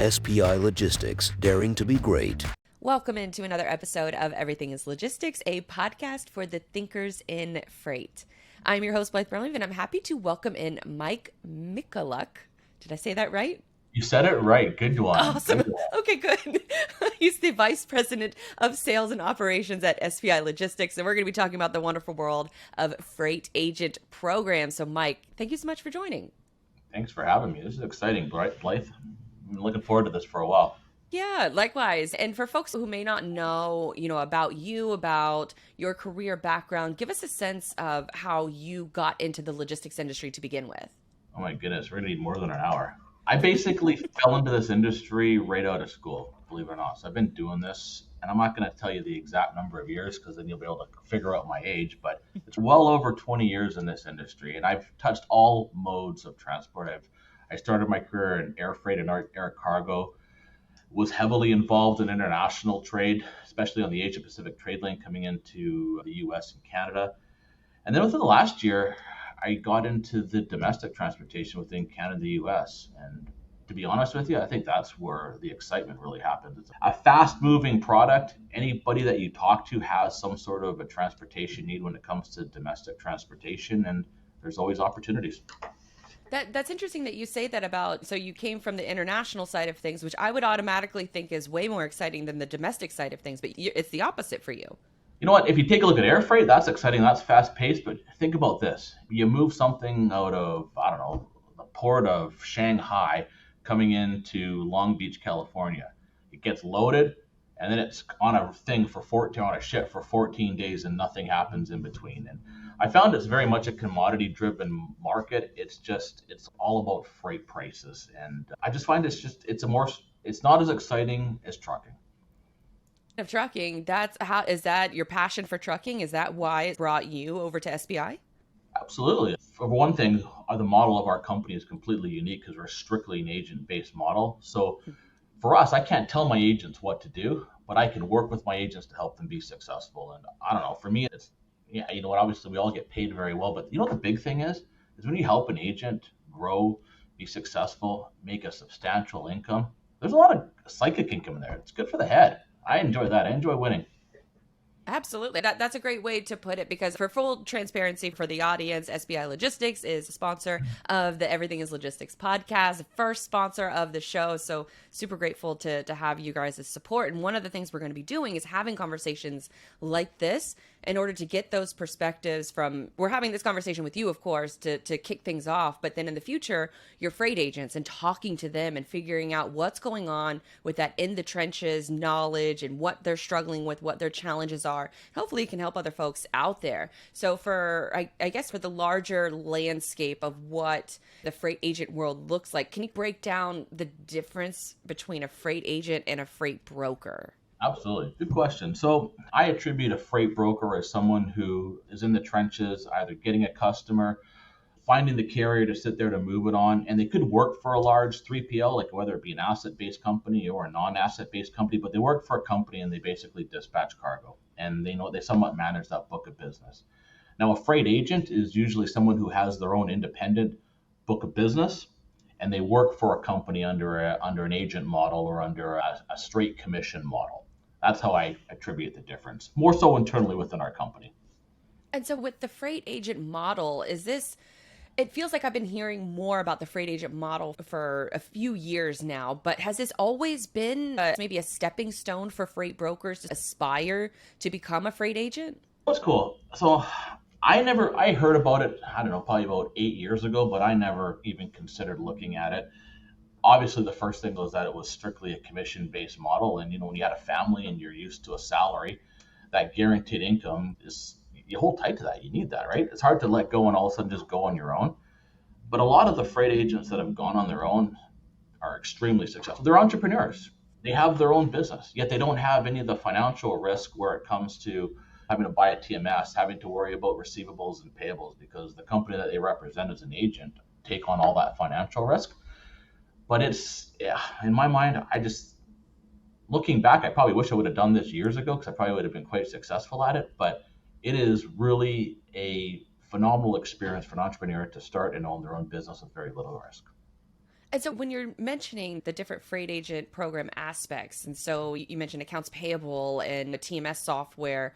SPI Logistics, daring to be great. Welcome into another episode of Everything is Logistics, a podcast for the thinkers in freight. I'm your host, Blythe Brumleve, and I'm happy to welcome in Mike Mikulik. Did I say that right? You said it right. Good one. Awesome. Good one. Okay, good. He's the Vice President of Sales and Operations at SPI Logistics, and we're going to be talking about the wonderful world of freight agent programs. So, Mike, thank you so much for joining. Thanks for having me. This is exciting, Blythe. I've been looking forward to this for a while. Yeah, likewise. And for folks who may not know, about you, about your career background, give us a sense of how you got into the logistics industry to begin with. Oh my goodness, we're gonna need more than an hour. I basically fell into this industry right out of school, believe it or not. So I've been doing this, and I'm not going to tell you the exact number of years because then you'll be able to figure out my age, but it's well over 20 years in this industry, and I've touched all modes of transport. I started my career in air freight and air cargo, was heavily involved in international trade, especially on the Asia Pacific trade lane coming into the US and Canada. And then within the last year, I got into the domestic transportation within Canada and the US. And to be honest with you, I think that's where the excitement really happens. It's a fast moving product. Anybody that you talk to has some sort of a transportation need when it comes to domestic transportation, and there's always opportunities. That's interesting that you say that about, so you came from the international side of things, which I would automatically think is way more exciting than the domestic side of things, but it's the opposite for you. You know what? If you take a look at air freight, that's exciting. That's fast paced. But think about this. You move something out of, the port of Shanghai coming into Long Beach, California. It gets loaded, and then it's on a ship for 14 days, and nothing happens in between. And I found it's very much a commodity driven market. It's all about freight prices. And I just find it's not as exciting as trucking. Of trucking, is that your passion for trucking? Is that why it brought you over to SPI? Absolutely. For one thing, the model of our company is completely unique because we're strictly an agent-based model. So for us, I can't tell my agents what to do, but I can work with my agents to help them be successful. And I don't know, for me, obviously we all get paid very well, but what the big thing is when you help an agent grow, be successful, make a substantial income, there's a lot of psychic income in there. It's good for the head. I enjoy that. I enjoy winning. Absolutely. That's a great way to put it, because for full transparency for the audience, SPI Logistics is a sponsor of the Everything is Logistics podcast, the first sponsor of the show. So super grateful to have you guys' support. And one of the things we're going to be doing is having conversations like this in order to get those perspectives we're having this conversation with you, of course, to kick things off. But then in the future, your freight agents, and talking to them and figuring out what's going on with that in the trenches knowledge and what they're struggling with, what their challenges are. Hopefully it can help other folks out there. So I guess for the larger landscape of what the freight agent world looks like, can you break down the difference between a freight agent and a freight broker? Absolutely. Good question. So I attribute a freight broker as someone who is in the trenches, either getting a customer, finding the carrier to sit there to move it on. And they could work for a large 3PL, like whether it be an asset-based company or a non-asset-based company, but they work for a company and they basically dispatch cargo. And they somewhat manage that book of business. Now, a freight agent is usually someone who has their own independent book of business, and they work for a company under an agent model or under a straight commission model. That's how I attribute the difference, more so internally within our company. And so with the freight agent model, it feels like I've been hearing more about the freight agent model for a few years now, but has this always been maybe a stepping stone for freight brokers to aspire to become a freight agent? That's cool. So I heard about it, probably about 8 years ago, but I never even considered looking at it. Obviously, the first thing was that it was strictly a commission-based model. And, when you had a family and you're used to a salary, that guaranteed income you hold tight to that. You need that, right? It's hard to let go and all of a sudden just go on your own. But a lot of the freight agents that have gone on their own are extremely successful. They're entrepreneurs. They have their own business, yet they don't have any of the financial risk where it comes to having to buy a TMS, having to worry about receivables and payables, because the company that they represent as an agent take on all that financial risk. But in my mind, looking back, I probably wish I would have done this years ago because I probably would have been quite successful at it. But it is really a phenomenal experience for an entrepreneur to start and own their own business with very little risk. And so when you're mentioning the different freight agent program aspects, and so you mentioned accounts payable and the TMS software,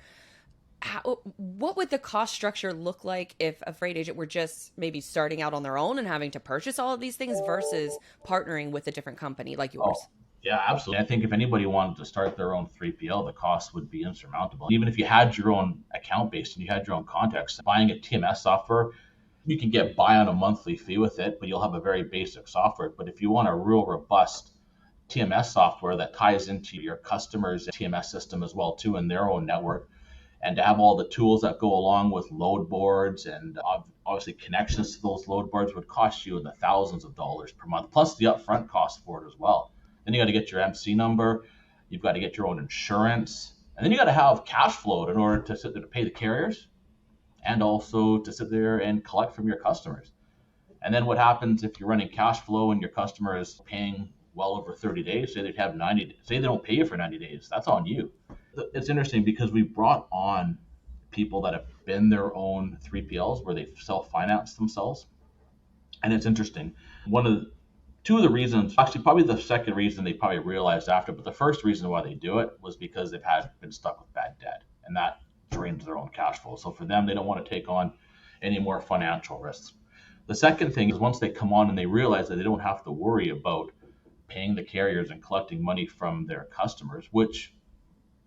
what would the cost structure look like if a freight agent were just maybe starting out on their own and having to purchase all of these things versus partnering with a different company like Oh, yours? yeah, absolutely. I think if anybody wanted to start their own 3PL, the cost would be insurmountable. Even if you had your own account base and you had your own contacts, buying a TMS software, you can get by on a monthly fee with it, but you'll have a very basic software. But if you want a real robust TMS software that ties into your customers' TMS system as well too in their own network, and to have all the tools that go along with load boards and obviously connections to those load boards would cost you in the thousands of dollars per month, plus the upfront cost for it as well. Then you got to get your MC number, you've got to get your own insurance, and then you got to have cash flow in order to sit there to pay the carriers and also to sit there and collect from your customers. And then what happens if you're running cash flow and your customer is paying well over 30 days? Say they have 90, say they don't pay you for 90 days, that's on you. It's interesting because we brought on people that have been their own 3PLs where they've self-financed themselves. And it's interesting. Two of the reasons, actually probably the second reason they probably realized after, but the first reason why they do it was because they've been stuck with bad debt, and that drains their own cash flow. So for them, they don't want to take on any more financial risks. The second thing is once they come on and they realize that they don't have to worry about paying the carriers and collecting money from their customers, which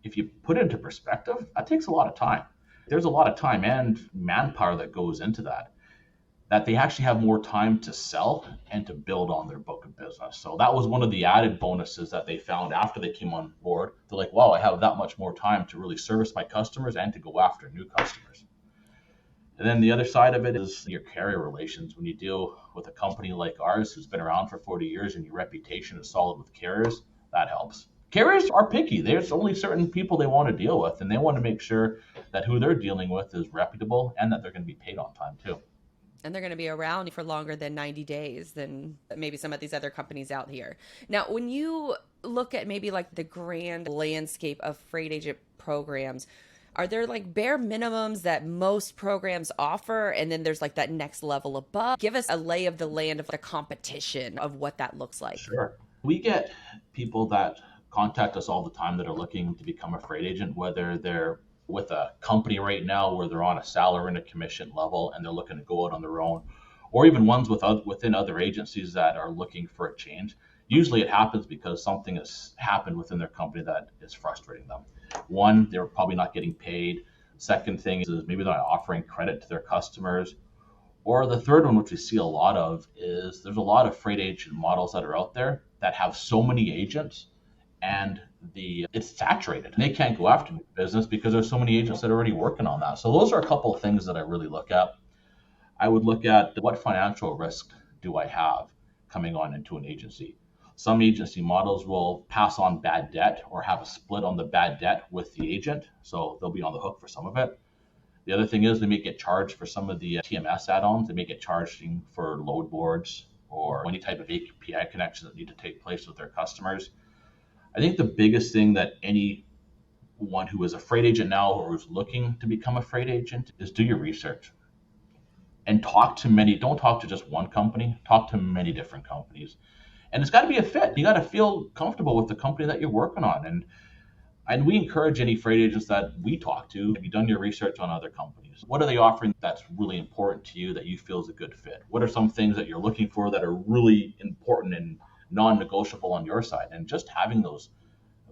if you put it into perspective, that takes a lot of time. There's a lot of time and manpower that goes into that they actually have more time to sell and to build on their book of business. So that was one of the added bonuses that they found after they came on board. They're like, wow, I have that much more time to really service my customers and to go after new customers. And then the other side of it is your carrier relations. When you deal with a company like ours who's been around for 40 years and your reputation is solid with carriers, that helps. Carriers are picky. There's only certain people they want to deal with, and they want to make sure that who they're dealing with is reputable and that they're going to be paid on time too. And they're going to be around for longer than 90 days than maybe some of these other companies out here. Now, when you look at maybe like the grand landscape of freight agent programs, are there like bare minimums that most programs offer? And then there's like that next level above. Give us a lay of the land of the competition of what that looks like. Sure. We get people that contact us all the time that are looking to become a freight agent, whether they're with a company right now where they're on a salary and a commission level and they're looking to go out on their own, or even ones within other agencies that are looking for a change. Usually it happens because something has happened within their company that is frustrating them. One, they're probably not getting paid. Second thing is maybe they're not offering credit to their customers. Or the third one, which we see a lot of, is there's a lot of freight agent models that are out there that have so many agents and it's saturated. They can't go after new business because there's so many agents that are already working on that. So those are a couple of things that I really look at. I would look at what financial risk do I have coming on into an agency. Some agency models will pass on bad debt or have a split on the bad debt with the agent, so they'll be on the hook for some of it. The other thing is they may get charged for some of the TMS add-ons. They may get charged for load boards or any type of API connections that need to take place with their customers. I think the biggest thing that anyone who is a freight agent now or who's looking to become a freight agent is do your research and don't talk to just one company, talk to many different companies. And it's got to be a fit. You got to feel comfortable with the company that you're working on. And we encourage any freight agents that we talk to, have you done your research on other companies? What are they offering that's really important to you that you feel is a good fit? What are some things that you're looking for that are really important and non-negotiable on your side? And just having those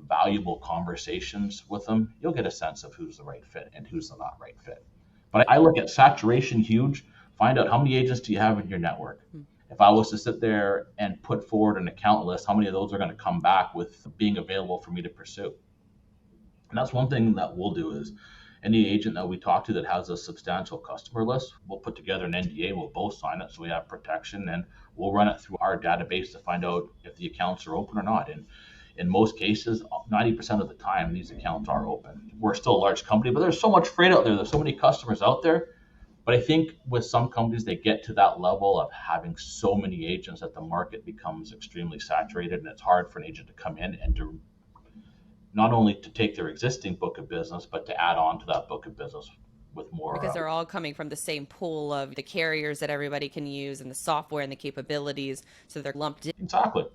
valuable conversations with them, you'll get a sense of who's the right fit and who's the not right fit. But I look at saturation huge. Find out how many agents do you have in your network. If I was to sit there and put forward an account list, how many of those are going to come back with being available for me to pursue? And that's one thing that we'll do is any agent that we talk to that has a substantial customer list, we'll put together an NDA, we'll both sign it so we have protection, and we'll run it through our database to find out if the accounts are open or not. And in most cases, 90% of the time, these accounts are open. We're still a large company, but there's so much freight out there. There's so many customers out there. But I think with some companies, they get to that level of having so many agents that the market becomes extremely saturated, and it's hard for an agent to come in and to not only to take their existing book of business, but to add on to that book of business with more. Because they're all coming from the same pool of the carriers that everybody can use and the software and the capabilities. So they're lumped in. Exactly.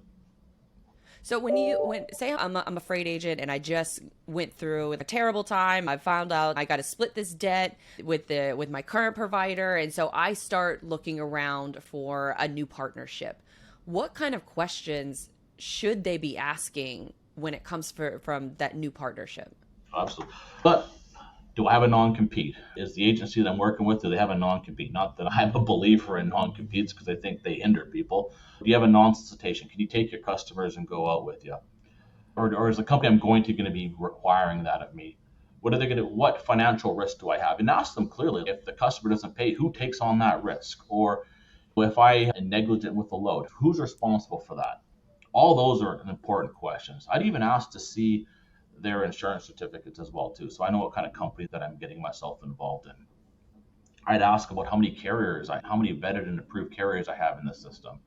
So when say I'm a freight agent and I just went through a terrible time, I found out I got to split this debt with my current provider, and so I start looking around for a new partnership. What kind of questions should they be asking when it comes from that new partnership? Absolutely. But do I have a non-compete? Is the agency that I'm working with, do they have a non-compete? Not that I'm a believer in non-competes because I think they hinder people. Do you have a non-solicitation? Can you take your customers and go out with you? Or is the company I'm going to be requiring that of me? What are they going to? What financial risk do I have? And ask them clearly. If the customer doesn't pay, who takes on that risk? Or if I am negligent with the load, who's responsible for that? All those are important questions. I'd even ask to see their insurance certificates as well too, so I know what kind of company that I'm getting myself involved in. I'd ask about how many vetted and approved carriers I have in the system,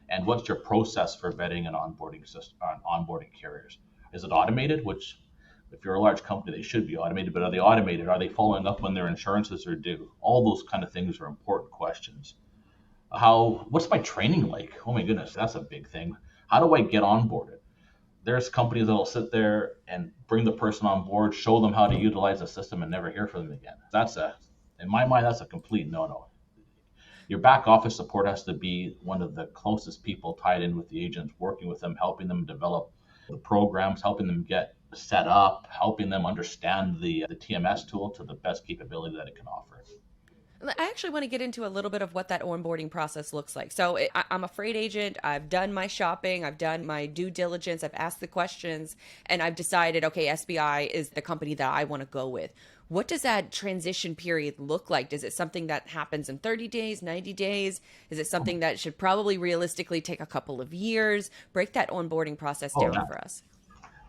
and what's your process for vetting and onboarding carriers. Is it automated? Which, if you're a large company, they should be automated, but are they automated? Are they following up when their insurances are due? All those kind of things are important questions. What's my training like? Oh my goodness, that's a big thing. How do I get onboarded? There's companies that'll sit there and bring the person on board, show them how to utilize the system, and never hear from them again. In my mind, that's a complete no-no. Your back office support has to be one of the closest people tied in with the agents, working with them, helping them develop the programs, helping them get set up, helping them understand the TMS tool to the best capability that it can offer. I actually want to get into a little bit of what that onboarding process looks like. So I'm a freight agent. I've done my shopping. I've done my due diligence. I've asked the questions, and I've decided, okay, SPI is the company that I want to go with. What does that transition period look like? Is it something that happens in 30 days, 90 days? Is it something that should probably realistically take a couple of years? Break that onboarding process down for us.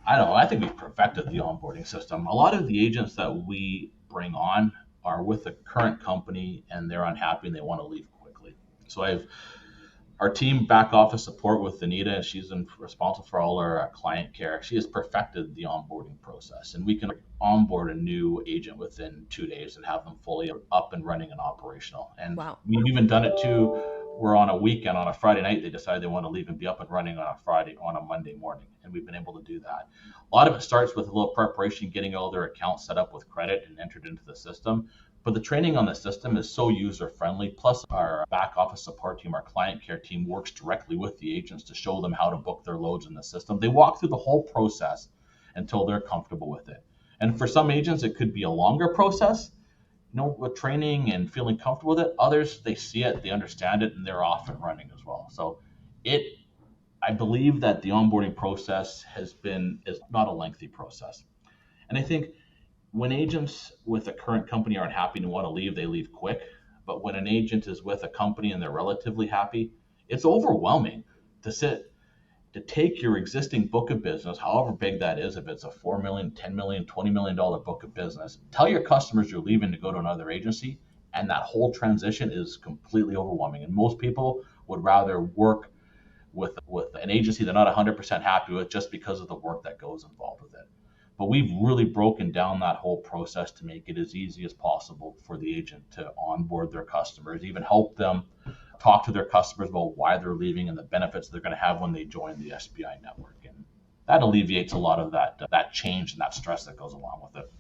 I don't know. I think we've perfected the onboarding system. A lot of the agents that we bring on are with the current company and they're unhappy and they want to leave quickly. So our team back office support with Anita, and she's responsible for all our client care. She has perfected the onboarding process, and we can onboard a new agent within 2 days and have them fully up and running and operational. And wow. We've even done it too. We're on a weekend, on a Friday night, they decide they want to leave and be up and running on a Monday morning. And we've been able to do that. A lot of it starts with a little preparation, getting all their accounts set up with credit and entered into the system. But the training on the system is so user friendly. Plus our back office support team, our client care team works directly with the agents to show them how to book their loads in the system. They walk through the whole process until they're comfortable with it. And for some agents, it could be a longer process, with training and feeling comfortable with it. Others, they see it, they understand it, and they're off and running as well. So I believe that the onboarding process is not a lengthy process. And I think when agents with a current company aren't happy and want to leave, they leave quick. But when an agent is with a company and they're relatively happy, it's overwhelming to take your existing book of business, however big that is, if it's a $4 million, $10 million, $20 million book of business, tell your customers you're leaving to go to another agency, and that whole transition is completely overwhelming. And most people would rather work with an agency they're not 100% happy with just because of the work that goes involved with it. But we've really broken down that whole process to make it as easy as possible for the agent to onboard their customers, even help them talk to their customers about why they're leaving and the benefits they're going to have when they join the SPI network. And that alleviates a lot of that change and that stress that goes along with it.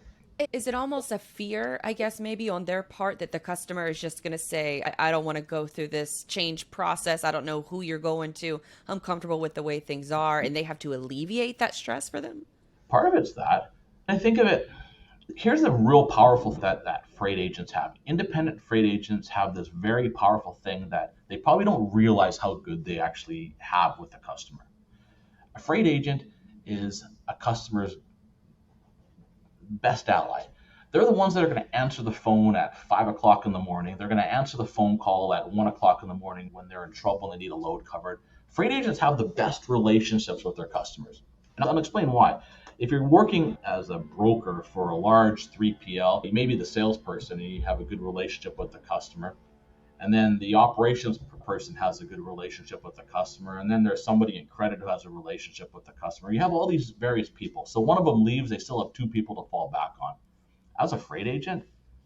Is it almost a fear, I guess, maybe on their part that the customer is just going to say, I don't want to go through this change process. I don't know who you're going to. I'm comfortable with the way things are. And they have to alleviate that stress for them? Part of it's that. I think of it, here's the real powerful that freight agents have. Independent freight agents have this very powerful thing that they probably don't realize how good they actually have with the customer. A freight agent is a customer's best ally. They're the ones that are going to answer the phone at 5 o'clock in the morning. They're going to answer the phone call at 1 o'clock in the morning when they're in trouble and they need a load covered. Freight agents have the best relationships with their customers. And I'll explain why. If you're working as a broker for a large 3PL, you may be the salesperson and you have a good relationship with the customer. And then the operations person has a good relationship with the customer. And then there's somebody in credit who has a relationship with the customer. You have all these various people. So one of them leaves, they still have two people to fall back on. As a freight agent,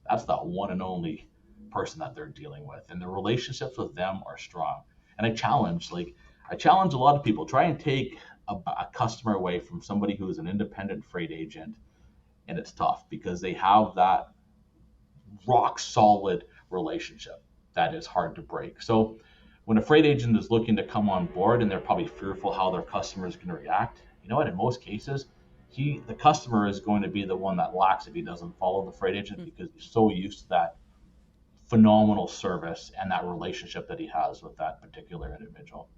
That's the one and only person that they're dealing with, and the relationships with them are strong. And I challenge a lot of people, try and take a customer away from somebody who is an independent freight agent, and it's tough because they have that rock solid relationship that is hard to break. So when a freight agent is looking to come on board and they're probably fearful how their customer is going to react, you know what? In most cases, the customer is going to be the one that lacks if he doesn't follow the freight agent because he's so used to that phenomenal service and that relationship that he has with that particular individual.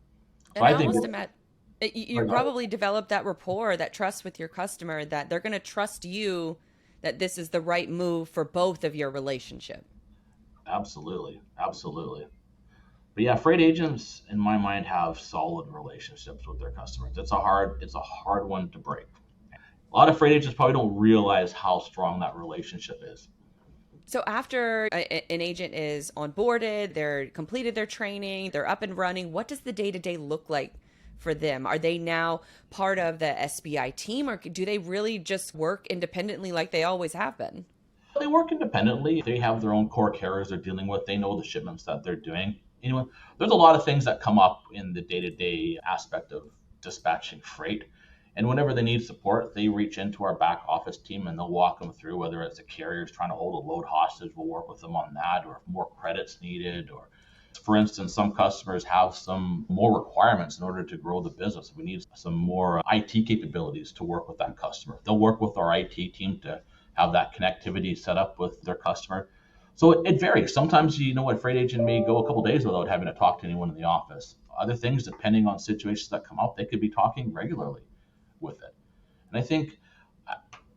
So And I I think almost imagine you probably develop that rapport, that trust with your customer, that they're going to trust you, that this is the right move for both of your relationship. absolutely, absolutely. But yeah, freight agents in my mind have solid relationships with their customers. It's a hard one to break. A lot of freight agents probably don't realize how strong that relationship is. So after an agent is onboarded, they're completed their training, they're up and running, what does the day-to-day look like for them? Are they now part of the SPI team, or do they really just work independently like they always have been? They work independently. They have their own core carriers they're dealing with. They know the shipments that they're doing. There's a lot of things that come up in the day-to-day aspect of dispatching freight. And whenever they need support, they reach into our back office team and they'll walk them through whether it's the carriers trying to hold a load hostage, we'll work with them on that, or if more credits needed, or for instance, some customers have some more requirements in order to grow the business. We need some more IT capabilities to work with that customer. They'll work with our IT team to have that connectivity set up with their customer. So it varies. Sometimes, a freight agent may go a couple days without having to talk to anyone in the office. Other things, depending on situations that come up, they could be talking regularly with it. And I think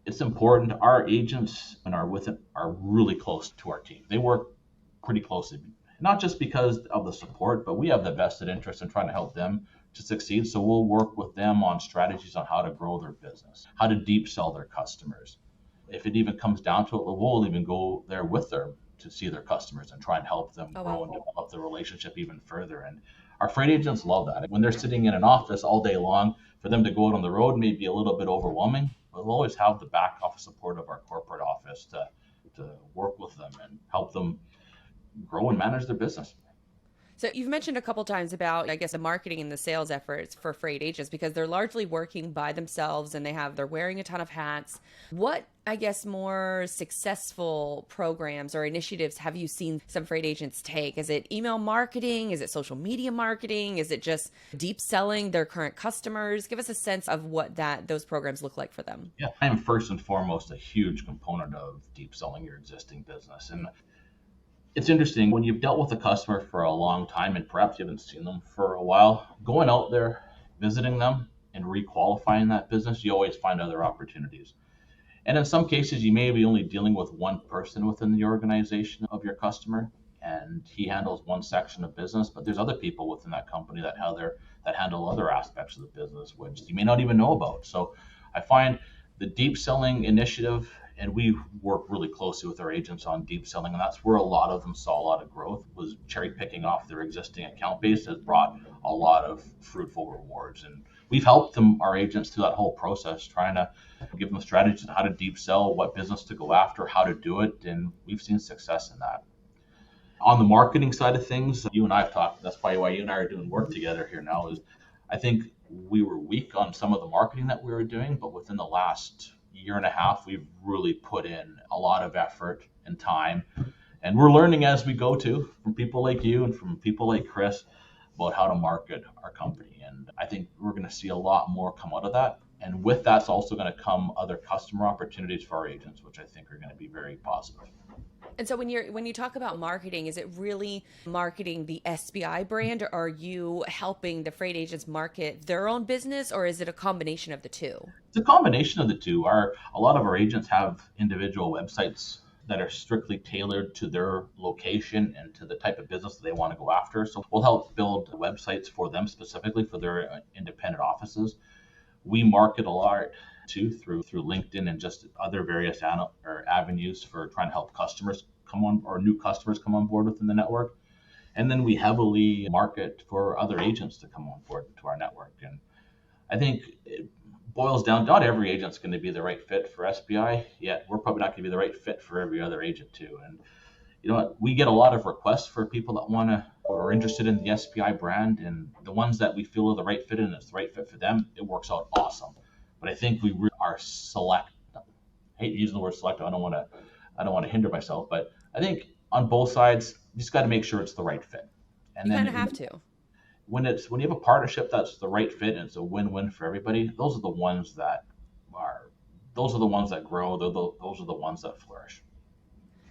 it's important. Our agents and our with it are really close to our team. They work pretty closely, not just because of the support, but we have the vested interest in trying to help them to succeed. So we'll work with them on strategies on how to grow their business, how to deep sell their customers. If it even comes down to it, we'll even go there with them to see their customers and try and help them grow and develop the relationship even further. And our freight agents love that. When they're sitting in an office all day long, for them to go out on the road may be a little bit overwhelming, but we'll always have the back office support of our corporate office to work with them and help them grow and manage their business. So you've mentioned a couple times about, I guess, the marketing and the sales efforts for freight agents because they're largely working by themselves and they're wearing a ton of hats. What, I guess, more successful programs or initiatives have you seen some freight agents take? Is it email marketing? Is it social media marketing? Is it just deep selling their current customers? Give us a sense of what those programs look like for them. Yeah, I am first and foremost a huge component of deep selling your existing business. And it's interesting when you've dealt with a customer for a long time and perhaps you haven't seen them for a while, going out there, visiting them and requalifying that business, you always find other opportunities. And in some cases, you may be only dealing with one person within the organization of your customer, and he handles one section of business, but there's other people within that company that handle other aspects of the business, which you may not even know about. So I find the deep selling initiative, and we work really closely with our agents on deep selling, and that's where a lot of them saw a lot of growth, was cherry picking off their existing account base has brought a lot of fruitful rewards. And we've helped them, our agents, through that whole process, trying to give them strategies on how to deep sell, what business to go after, how to do it, and we've seen success in that. On the marketing side of things, you and I have talked, that's probably why you and I are doing work together here now, is I think we were weak on some of the marketing that we were doing, but within the last year and a half, we've really put in a lot of effort and time. And we're learning as we go too, from people like you and from people like Chris, about how to market our company. And I think we're going to see a lot more come out of that. And with that's also going to come other customer opportunities for our agents, which I think are going to be very positive. And so when you talk about marketing, is it really marketing the SPI brand, or are you helping the freight agents market their own business, or is it a combination of the two? It's a combination of the two. A lot of our agents have individual websites that are strictly tailored to their location and to the type of business that they want to go after. So we'll help build websites for them specifically for their independent offices. We market a lot too through LinkedIn and just other various avenues for trying to help customers come on, or new customers come on board within the network. And then we heavily market for other agents to come on board to our network. And I think boils down, not every agent's going to be the right fit for SPI, yet we're probably not going to be the right fit for every other agent too. And you know what? We get a lot of requests for people that want to or are interested in the SPI brand, and the ones that we feel are the right fit and it's the right fit for them, it works out awesome. But I think we are select. I hate using the word select. I don't want to hinder myself, but I think on both sides, you just got to make sure it's the right fit. And You then kind of have to. when you have a partnership that's the right fit and it's a win-win for everybody, those are the ones that grow. Those are the ones that flourish.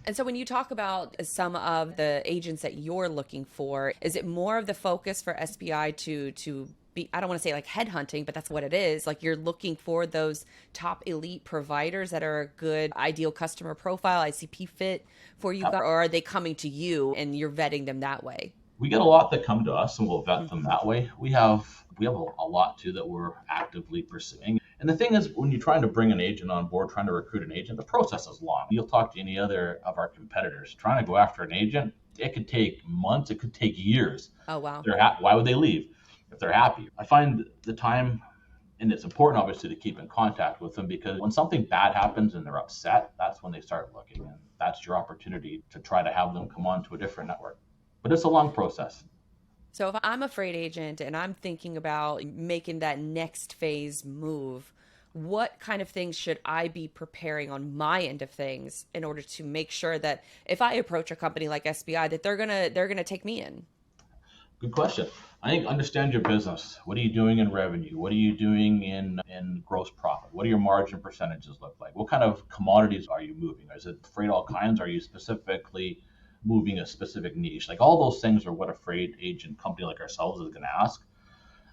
And so when you talk about some of the agents that you're looking for, is it more of the focus for SPI to be, I don't want to say like headhunting, but that's what it is. Like you're looking for those top elite providers that are a good ideal customer profile, ICP fit for you guys, or are they coming to you and you're vetting them that way? We get a lot that come to us and we'll vet them that way. We have a lot too that we're actively pursuing. And the thing is, when you're trying to bring an agent on board, trying to recruit an agent, the process is long. You'll talk to any other of our competitors. Trying to go after an agent, it could take months, it could take years. Oh, wow. Why would they leave if they're happy? I find the time, and it's important obviously to keep in contact with them, because when something bad happens and they're upset, that's when they start looking. And that's your opportunity to try to have them come on to a different network. But it's a long process. So if I'm a freight agent and I'm thinking about making that next phase move, what kind of things should I be preparing on my end of things in order to make sure that if I approach a company like SPI, that they're gonna take me in? Good question. I think understand your business. What are you doing in revenue? What are you doing in gross profit? What do your margin percentages look like? What kind of commodities are you moving? Is it freight all kinds? Are you specifically moving a specific niche? Like all those things are what a freight agent company like ourselves is going to ask.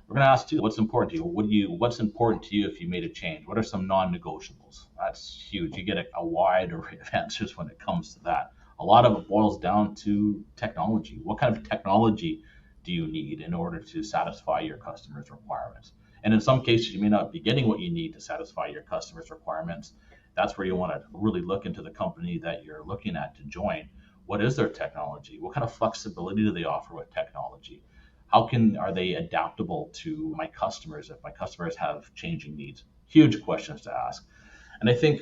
We're going to ask too, what's important to you? What's important to you if you made a change? What are some non-negotiables? That's huge. You get a wide array of answers when it comes to that. A lot of it boils down to technology. What kind of technology do you need in order to satisfy your customers' requirements? And in some cases, you may not be getting what you need to satisfy your customers' requirements. That's where you want to really look into the company that you're looking at to join. What is their technology? What kind of flexibility do they offer with technology? Are they adaptable to my customers if my customers have changing needs? Huge questions to ask. And I think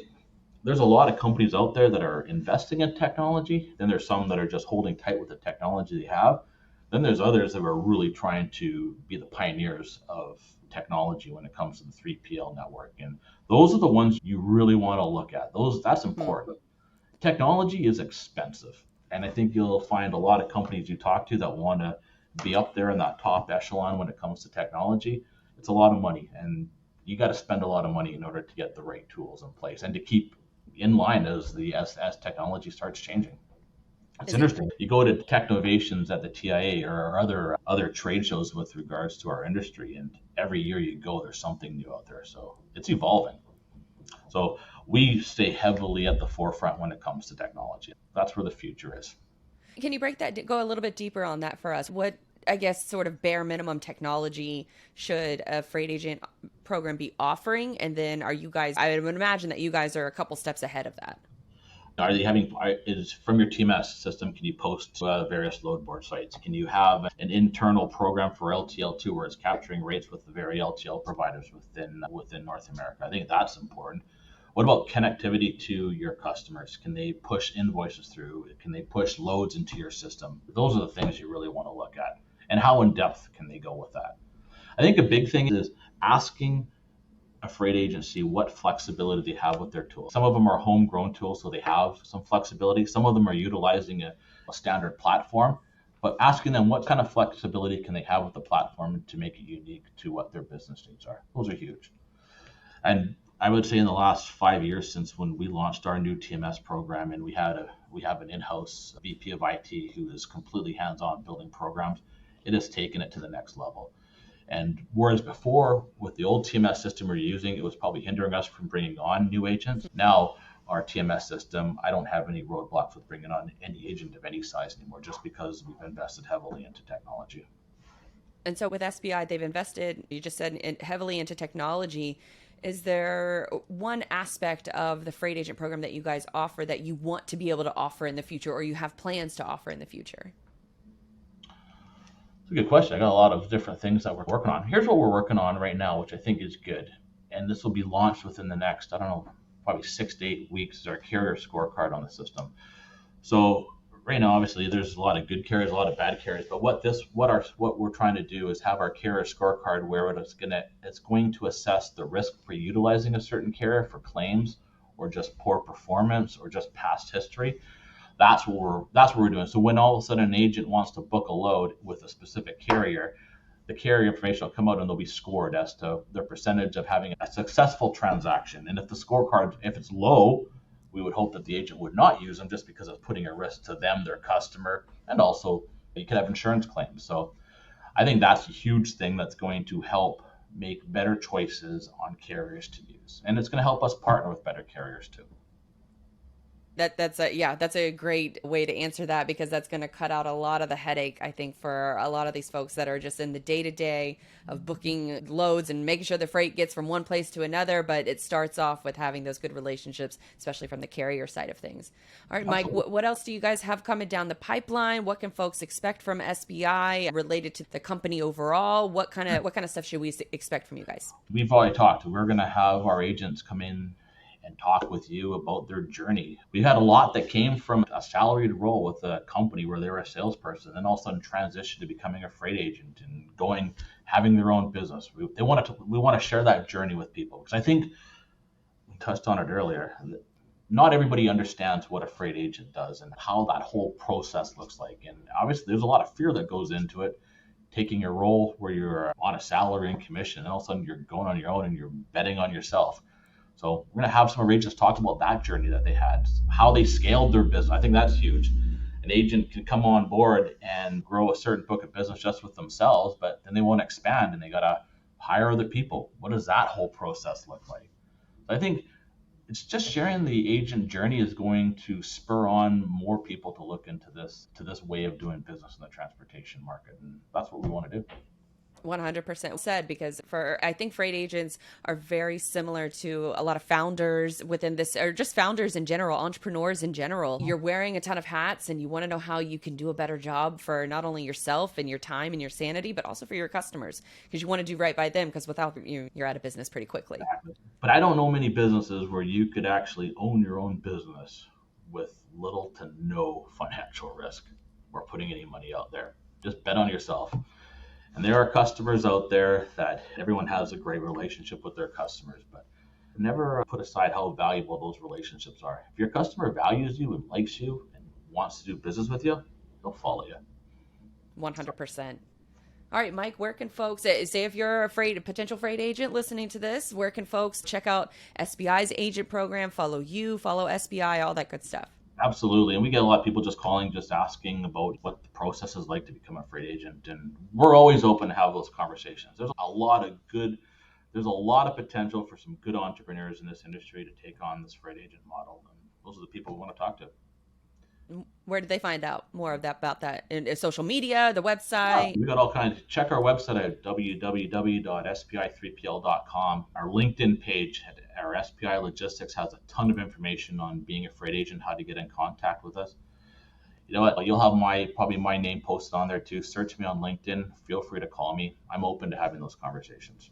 there's a lot of companies out there that are investing in technology. Then there's some that are just holding tight with the technology they have. Then there's others that are really trying to be the pioneers of technology when it comes to the 3PL network. And those are the ones you really want to look at. That's important. Technology is expensive. And I think you'll find a lot of companies you talk to that want to be up there in that top echelon when it comes to technology. It's a lot of money, and you got to spend a lot of money in order to get the right tools in place and to keep in line as technology starts changing. It's interesting. You go to Technovations at the TIA or other trade shows with regards to our industry, and every year you go, there's something new out there. So it's evolving. So we stay heavily at the forefront when it comes to technology. That's where the future is. Can you go a little bit deeper on that for us? What, I guess, sort of bare minimum technology should a freight agent program be offering? And then I would imagine that you guys are a couple steps ahead of that. Is from your TMS system, can you post to various load board sites? Can you have an internal program for LTL2 where it's capturing rates with the very LTL providers within North America? I think that's important. What about connectivity to your customers? Can they push invoices through? Can they push loads into your system? Those are the things you really want to look at. And how in depth can they go with that? I think a big thing is asking a freight agency what flexibility they have with their tools. Some of them are homegrown tools, so they have some flexibility. Some of them are utilizing a standard platform, but asking them what kind of flexibility can they have with the platform to make it unique to what their business needs are. Those are huge. And I would say in the last 5 years since when we launched our new TMS program, and we have an in-house VP of IT who is completely hands-on building programs, it has taken it to the next level. And whereas before with the old TMS system we're using, it was probably hindering us from bringing on new agents. Now our TMS system, I don't have any roadblocks with bringing on any agent of any size anymore, just because we've invested heavily into technology. And so with SPI, they've invested, you just said, heavily into technology. Is there one aspect of the freight agent program that you guys offer that you want to be able to offer in the future, or you have plans to offer in the future? It's a good question. I got a lot of different things that we're working on. Here's what we're working on right now, which I think is good. and this will be launched within the next, I don't know, probably 6 to 8 weeks, is our carrier scorecard on the system. So right now, obviously, there's a lot of good carriers, a lot of bad carriers. But what we're trying to do is have our carrier scorecard where it's going to assess the risk for utilizing a certain carrier for claims or just poor performance or just past history. That's what we're doing. So when all of a sudden an agent wants to book a load with a specific carrier, the carrier information will come out and they'll be scored as to their percentage of having a successful transaction. And if the scorecard, if it's low, we would hope that the agent would not use them just because it's putting a risk to them, their customer, and also you could have insurance claims. So I think that's a huge thing that's going to help make better choices on carriers to use. And it's going to help us partner with better carriers too. That's a great way to answer that, because that's going to cut out a lot of the headache, I think, for a lot of these folks that are just in the day-to-day of booking loads and making sure the freight gets from one place to another. But it starts off with having those good relationships, especially from the carrier side of things. All right, Mike, what else do you guys have coming down the pipeline? What can folks expect from SPI related to the company overall? What kind of stuff should we expect from you guys? We've already talked. We're going to have our agents come in and talk with you about their journey. We had a lot that came from a salaried role with a company where they were a salesperson, and all of a sudden transitioned to becoming a freight agent and having their own business. We want to share that journey with people, because I think we touched on it earlier. Not everybody understands what a freight agent does and how that whole process looks like. And obviously, there's a lot of fear that goes into it. Taking a role where you're on a salary and commission, and all of a sudden you're going on your own and you're betting on yourself. So we're going to have some of our agents talk about that journey that they had, how they scaled their business. I think that's huge. An agent can come on board and grow a certain book of business just with themselves, but then they want to expand and they got to hire other people. What does that whole process look like? So I think it's just sharing the agent journey is going to spur on more people to look into this way of doing business in the transportation market. And that's what we want to do. 100% said, because I think freight agents are very similar to a lot of founders within this, or just founders in general, entrepreneurs in general. You're wearing a ton of hats and you want to know how you can do a better job for not only yourself and your time and your sanity, but also for your customers, because you want to do right by them, because without you, you're out of business pretty quickly. But I don't know many businesses where you could actually own your own business with little to no financial risk or putting any money out there. Just bet on yourself. And there are customers out there that everyone has a great relationship with their customers, but never put aside how valuable those relationships are. If your customer values you and likes you and wants to do business with you, they'll follow you. 100%. All right, Mike, where can folks, say if you're a potential freight agent listening to this, where can folks check out SPI's agent program, follow you, follow SPI, all that good stuff? Absolutely. And we get a lot of people just calling, just asking about what the process is like to become a freight agent. And we're always open to have those conversations. There's a lot of potential for some good entrepreneurs in this industry to take on this freight agent model. And those are the people we want to talk to. Where did they find out more about that? In social media, the website? We got all kinds. Check our website at www.spi3pl.com. Our LinkedIn page, our SPI Logistics, has a ton of information on being a freight agent, how to get in contact with us. You know what? You'll have probably my name posted on there too. Search me on LinkedIn. Feel free to call me. I'm open to having those conversations.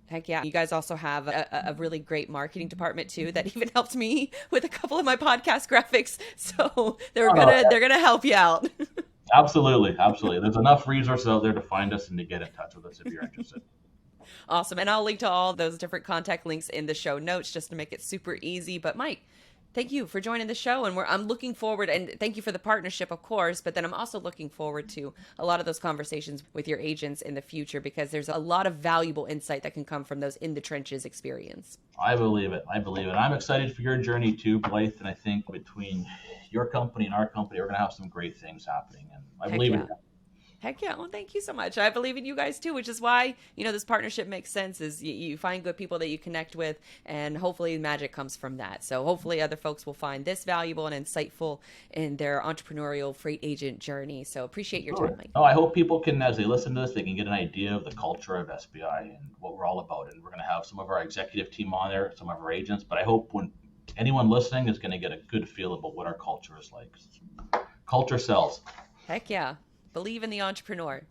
Heck yeah. You guys also have a really great marketing department too that even helped me with a couple of my podcast graphics. So they're gonna help you out. Absolutely. There's enough resources out there to find us and to get in touch with us if you're interested. Awesome. And I'll link to all those different contact links in the show notes just to make it super easy. But Mike, thank you for joining the show. And I'm looking forward, and thank you for the partnership, of course, but then I'm also looking forward to a lot of those conversations with your agents in the future, because there's a lot of valuable insight that can come from those in the trenches experience. I believe it. I'm excited for your journey too, Blythe. And I think between your company and our company, we're going to have some great things happening. And I believe in it. Heck yeah. Well, thank you so much. I believe in you guys too, which is why, this partnership makes sense, is you find good people that you connect with, and hopefully magic comes from that. So hopefully other folks will find this valuable and insightful in their entrepreneurial freight agent journey. So appreciate your time, Mike. I hope people can, as they listen to this, they can get an idea of the culture of SPI and what we're all about. And we're going to have some of our executive team on there, some of our agents, but I hope when anyone listening is going to get a good feel about what our culture is like. Culture sells. Heck yeah. Believe in the entrepreneur.